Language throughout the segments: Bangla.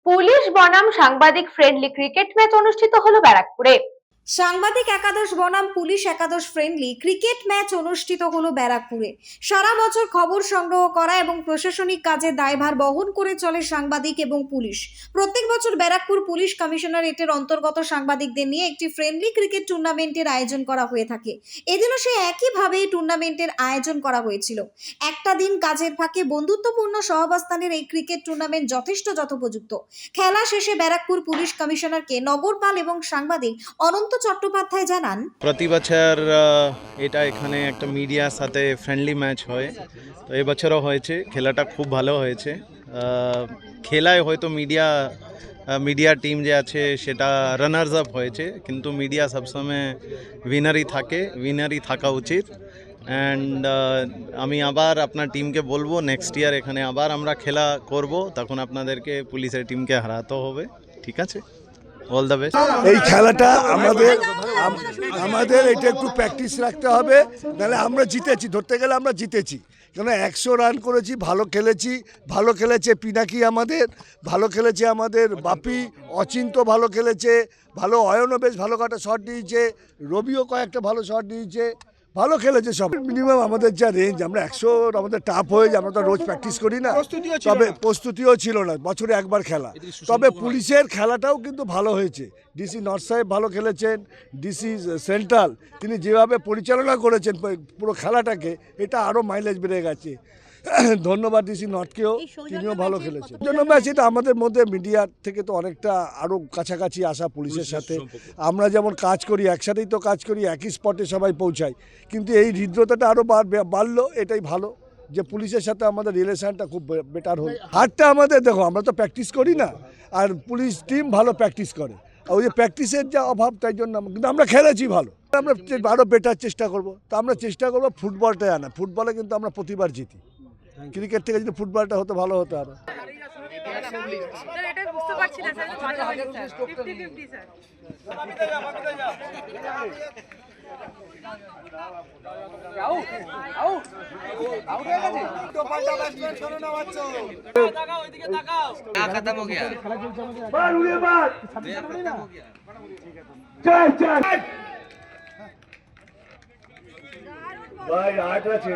পুলিশ বনাম সাংবাদিক ফ্রেন্ডলি ক্রিকেট ম্যাচ অনুষ্ঠিত হলো ব্যারাকপুরে। সাংবাদিক একাদশ বনাম পুলিশ একাদশ ফ্রেন্ডলি ক্রিকেট ম্যাচ অনুষ্ঠিত হলো ব্যারাকপুরে। সারা বছর খবর সংগ্রহ করা এবং প্রশাসনিক কাজে দায়ভার বহন করে চলে সাংবাদিক এবং পুলিশ। প্রত্যেক বছর ব্যারাকপুর পুলিশ কমিশনারেটের অন্তর্গত সাংবাদিকদের নিয়ে একটি ফ্রেন্ডলি ক্রিকেট টুর্নামেন্টের আয়োজন করা হয়ে থাকে। এদিনও সে একইভাবে টুর্নামেন্টের আয়োজন করা হয়েছিল। একটা দিন কাজের ফাঁকে বন্ধুত্বপূর্ণ সহাবস্থানের এই ক্রিকেট টুর্নামেন্ট যথেষ্ট যথোপযুক্ত। খেলা শেষে ব্যারাকপুর পুলিশ কমিশনারকে নগরপাল এবং সাংবাদিক অনন্ত চট্টোপাধ্যায় জানান, প্রতি বছর এটা এখানে একটা মিডিয়ার সাথে ফ্রেন্ডলি ম্যাচ হয়, তো এই বছরও হয়েছে। খেলাটা খুব ভালো হয়েছে। খেলায় হয়তো মিডিয়া টিম যে আছে সেটা রানার্স আপ হয়েছে, কিন্তু মিডিয়া সবসময় উইনারই থাকা উচিত। অ্যান্ড আমি আবার আপনার টিমকে বলবো নেক্সট ইয়ার এখানে আবার আমরা খেলা করব, তখন আপনাদেরকে পুলিশের টিমকে হারাতে হবে। ঠিক আছে, অল দ্য বেস্ট। এই খেলাটা আমাদের এটা একটু প্র্যাকটিস রাখতে হবে, নাহলে আমরা জিতেছি, ধরতে গেলে আমরা জিতেছি। কেন 100 রান করেছি, ভালো খেলেছে পিনাকি, ভালো খেলেছে আমাদের বাপি, অচিন্ত ভালো খেলেছে, ভালো অয়নও বেশ ভালো কয়েকটা শট দিয়েছে, রবিও কয়েকটা ভালো শট দিয়েছে, ভালো খেলেছে সব। মিনিমাম আমাদের যা রেঞ্জ, আমরা 100 আমাদের টাফ হয়ে যায়, আমরা তো রোজ প্র্যাকটিস করি না, তবে প্রস্তুতিও ছিল না, বছরে একবার খেলা। তবে পুলিশের খেলাটাও কিন্তু ভালো হয়েছে। ডিসি নর্থ সাহেব ভালো খেলেছেন, ডিসি সেন্ট্রাল তিনি যেভাবে পরিচালনা করেছেন পুরো খেলাটাকে, এটা আরও মাইলেজ বেড়ে গেছে। ধন্যবাদ ডিসি নর্থকেও, তিনিও ভালো খেলেছেন। জন্য ম্যাচ এটা আমাদের মধ্যে মিডিয়ার থেকে তো অনেকটা আরও কাছাকাছি আসা পুলিশের সাথে। আমরা যেমন কাজ করি একসাথেই তো কাজ করি, একই স্পটে সবাই পৌঁছাই, কিন্তু এই হৃদ্রতাটা আরও বাড়লো, এটাই ভালো যে পুলিশের সাথে আমাদের রিলেশনটা খুব বেটার হল। হারটা আমাদের দেখো, আমরা তো প্র্যাকটিস করি না, আর পুলিশ টিম ভালো প্র্যাকটিস করে, ওই যে প্র্যাকটিসের যা অভাব তাই জন্য, কিন্তু আমরা খেলেছি ভালো, আমরা আরও বেটার চেষ্টা করব। তো আমরা চেষ্টা করবো ফুটবলটাই আনা, ফুটবলে কিন্তু আমরা প্রতিবার জিতি। ক্রিকেট থেকে যদি ফুটবলটা হতো ভালো হতো আরো। ভাই 8 আছে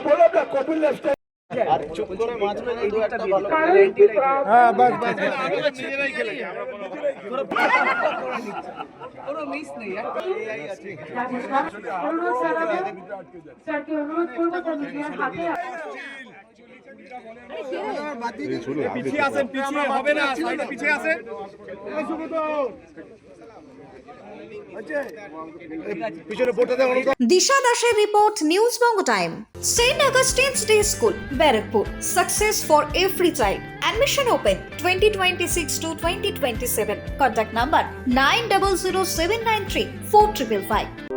বললো কপিল লেফট আর চুপ করে মাছ না এই একটা ভালো হ্যাঁ বাস নিজেরাই খেলে কোনো মিস নেই এই আছে স্যারকে অনুরোধ করব যে নিজের হাতে পিছিয়ে আসেন, পিছিয়ে হবে না, সাইডে পিছিয়ে আসেন। এই শুভ তো দিশা দাসের report, news Banga time. Saint Augustine's day school, Barrackpore, success for every child. Admission open 2026 to 2027. Contact number 900793 4555.